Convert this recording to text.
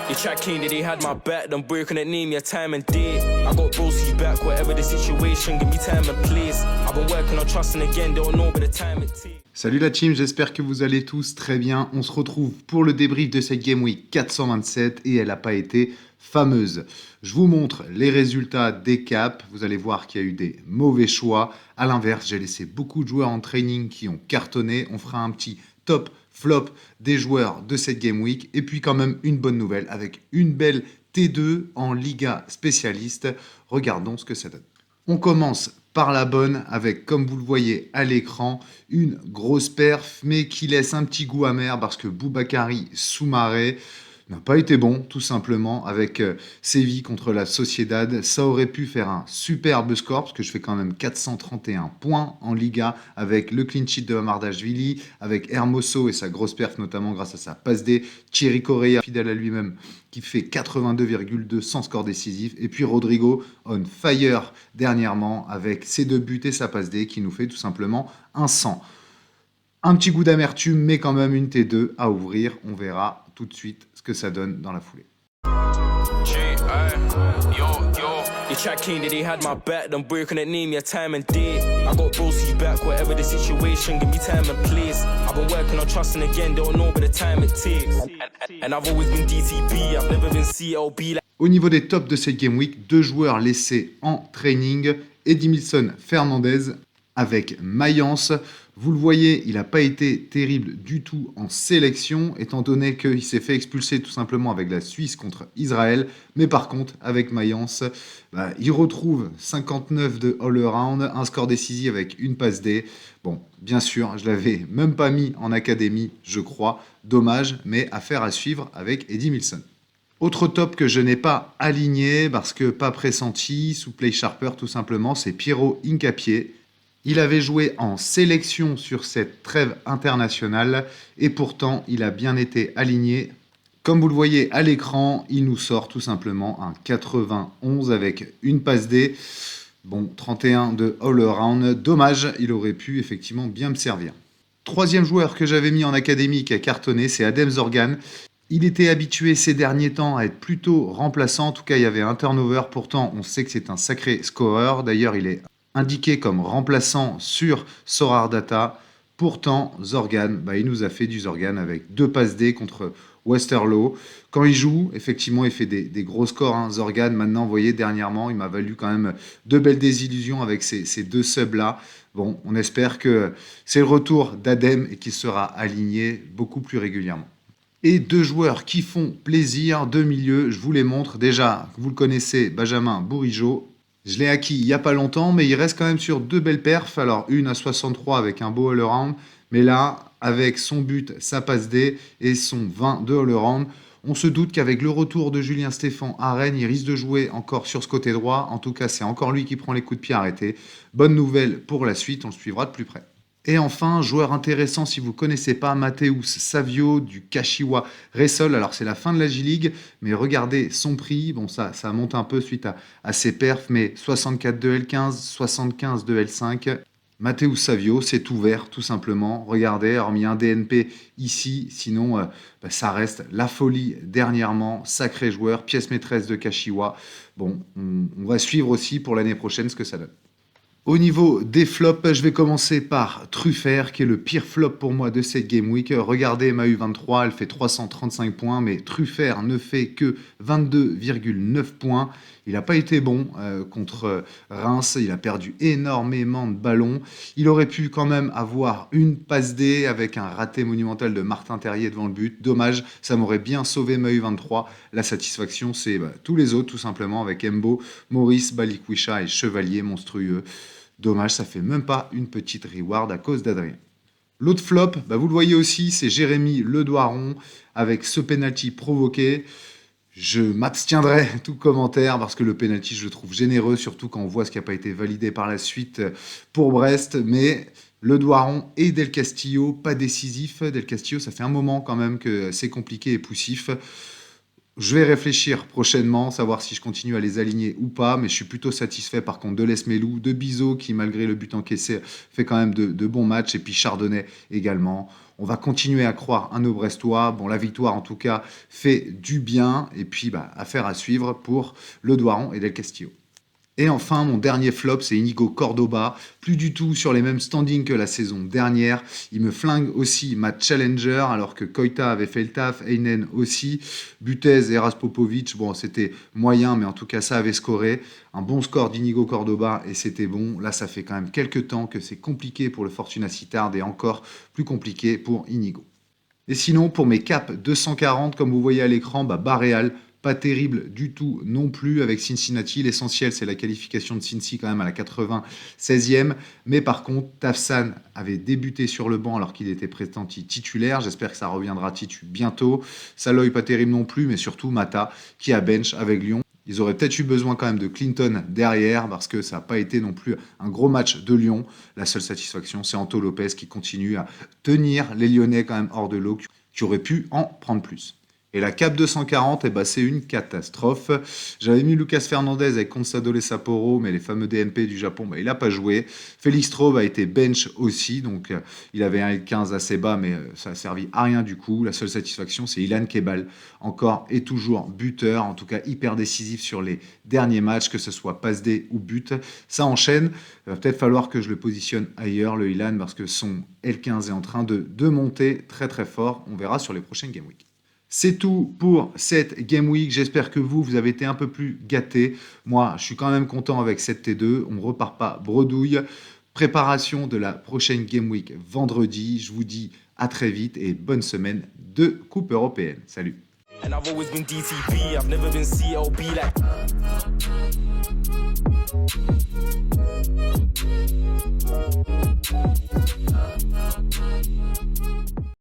They tried clean that they had my back, them boy couldn't name your time and day. I got Broski back, whatever the situation, give me time and place. I've been working on trusting again, they don't know but the time it takes. Salut la team, j'espère que vous allez tous très bien. On se retrouve pour le débrief de cette Game Week 427 et elle n'a pas été fameuse. Je vous montre les résultats des caps. Vous allez voir qu'il y a eu des mauvais choix. À l'inverse, j'ai laissé beaucoup de joueurs en training qui ont cartonné. On fera un petit top flop des joueurs de cette Game Week. Et puis quand même une bonne nouvelle avec une belle T2 en Liga spécialiste. Regardons ce que ça donne. On commence par la bonne avec, comme vous le voyez à l'écran, une grosse perf, mais qui laisse un petit goût amer parce que Boubakary Soumaré n'a pas été bon, tout simplement, avec Séville contre la Sociedad. Ça aurait pu faire un superbe score, parce que je fais quand même 431 points en Liga, avec le clean sheet de Mamardashvili, avec Hermoso et sa grosse perf, notamment grâce à sa passe D, Thierry Correa, fidèle à lui-même, qui fait 82,2 sans score décisif, et puis Rodrigo on fire dernièrement, avec ses 2 buts et sa passe D, qui nous fait tout simplement un 100. Un petit goût d'amertume, mais quand même une T2 à ouvrir. On verra tout de suite ce que ça donne dans la foulée. They tried clean that they had my back, them boy couldn't name your time and day. I got Broski back, whatever the situation, give me time and place. I've been working on trusting again, they don't know but the time it takes. And I've always been DTB, I've never been CLB. Au niveau des tops de cette Game Week, 2 joueurs laissés en training, Edmilson Fernandez avec Mayence. Vous le voyez, il n'a pas été terrible du tout en sélection, étant donné qu'il s'est fait expulser tout simplement avec la Suisse contre Israël. Mais par contre, avec Mayence, il retrouve 59 de all-around, un score décisif avec une passe D. Bon, bien sûr, je l'avais même pas mis en académie, je crois. Dommage, mais affaire à suivre avec Edmilson. Autre top que je n'ai pas aligné, parce que pas pressenti, sous Play Sharper tout simplement, c'est Piero Hincapié. Il avait joué en sélection sur cette trêve internationale et pourtant il a bien été aligné. Comme vous le voyez à l'écran, il nous sort tout simplement un 91 avec une passe D. Bon, 31 de all-around. Dommage, il aurait pu effectivement bien me servir. Troisième joueur que j'avais mis en académie qui a cartonné, c'est Adem Zorgan. Il était habitué ces derniers temps à être plutôt remplaçant. En tout cas, il y avait un turnover. Pourtant, on sait que c'est un sacré scoreur. D'ailleurs, il est indiqué comme remplaçant sur Sorar Data. Pourtant, Zorgan, il nous a fait du Zorgan avec 2 passes D contre Westerlo. Quand il joue, effectivement, il fait des gros scores. Zorgan, maintenant, vous voyez, dernièrement, il m'a valu quand même 2 belles désillusions avec ces 2 subs-là. Bon, on espère que c'est le retour d'Adem et qu'il sera aligné beaucoup plus régulièrement. Et 2 joueurs qui font plaisir, 2 milieux, je vous les montre. Déjà, vous le connaissez, Benjamin Bourigeaud. Je l'ai acquis il n'y a pas longtemps, mais il reste quand même sur 2 belles perfs. Alors, une à 63 avec un beau all-around, mais là, avec son but, sa passe D et son 20 de all-around, on se doute qu'avec le retour de Julien Stéphan à Rennes, il risque de jouer encore sur ce côté droit. En tout cas, c'est encore lui qui prend les coups de pied arrêtés. Bonne nouvelle pour la suite, on le suivra de plus près. Et enfin, joueur intéressant, si vous ne connaissez pas, Mateusz Savio du Kashiwa Reysol. Alors, c'est la fin de la J-League, mais regardez son prix. Bon, ça monte un peu suite à ses perfs, mais 64 de L15, 75 de L5. Mateusz Savio, c'est ouvert, tout simplement. Regardez, hormis un DNP ici, sinon, ça reste la folie dernièrement. Sacré joueur, pièce maîtresse de Kashiwa. Bon, on va suivre aussi pour l'année prochaine ce que ça donne. Au niveau des flops, je vais commencer par Truffert, qui est le pire flop pour moi de cette Game Week. Regardez, ma U23, elle fait 335 points, mais Truffert ne fait que 22,9 points. Il n'a pas été bon contre Reims, il a perdu énormément de ballons. Il aurait pu quand même avoir une passe D avec un raté monumental de Martin Terrier devant le but. Dommage, ça m'aurait bien sauvé ma U23. La satisfaction, c'est tous les autres, tout simplement, avec Embo, Maurice, Balikwisha et Chevalier monstrueux. Dommage, ça fait même pas une petite reward à cause d'Adrien. L'autre flop, vous le voyez aussi, c'est Jérémy Ledoiron avec ce penalty provoqué. Je m'abstiendrai tout commentaire parce que le penalty, je le trouve généreux, surtout quand on voit ce qui n'a pas été validé par la suite pour Brest. Mais Ledoiron et Del Castillo, pas décisif. Del Castillo, ça fait un moment quand même que c'est compliqué et poussif. Je vais réfléchir prochainement, savoir si je continue à les aligner ou pas, mais je suis plutôt satisfait par contre de Lesmelou, de Bizot qui malgré le but encaissé fait quand même de bons matchs, et puis Chardonnay également. On va continuer à croire à nos Brestois. Bon, la victoire, en tout cas, fait du bien. Et puis, affaire à suivre pour le Doiron et Del Castillo. Et enfin, mon dernier flop, c'est Inigo Cordoba. Plus du tout sur les mêmes standings que la saison dernière. Il me flingue aussi ma Challenger, alors que Koita avait fait le taf, Heinen aussi. Butez et Raspopovic, bon, c'était moyen, mais en tout cas, ça avait scoré. Un bon score d'Inigo Cordoba, et c'était bon. Là, ça fait quand même quelques temps que c'est compliqué pour le Fortuna Sittard, et encore plus compliqué pour Inigo. Et sinon, pour mes caps 240, comme vous voyez à l'écran, Barreal, pas terrible du tout non plus avec Cincinnati. L'essentiel, c'est la qualification de Cincy quand même à la 96e. Mais par contre, Tafsan avait débuté sur le banc alors qu'il était pressenti titulaire. J'espère que ça reviendra titu bientôt. Saloy, pas terrible non plus, mais surtout Mata qui a bench avec Lyon. Ils auraient peut-être eu besoin quand même de Clinton derrière parce que ça n'a pas été non plus un gros match de Lyon. La seule satisfaction, c'est Anto Lopez qui continue à tenir les Lyonnais quand même hors de l'eau, qui auraient pu en prendre plus. Et la Cap 240, c'est une catastrophe. J'avais mis Lucas Fernandez avec Consadole Sapporo, mais les fameux DNP du Japon, il n'a pas joué. Félix Traub a été bench aussi, donc il avait un L15 assez bas, mais ça a servi à rien du coup. La seule satisfaction, c'est Ilan Kebal, encore et toujours buteur, en tout cas hyper décisif sur les derniers matchs, que ce soit passe D ou but. Ça enchaîne. Il va peut-être falloir que je le positionne ailleurs, le Ilan, parce que son L15 est en train de monter très très fort. On verra sur les prochaines Game Week. C'est tout pour cette Game Week. J'espère que vous avez été un peu plus gâtés. Moi, je suis quand même content avec cette T2. On ne repart pas bredouille. Préparation de la prochaine Game Week vendredi. Je vous dis à très vite et bonne semaine de Coupe européenne. Salut. And I've always been DTP, I've never been CLB like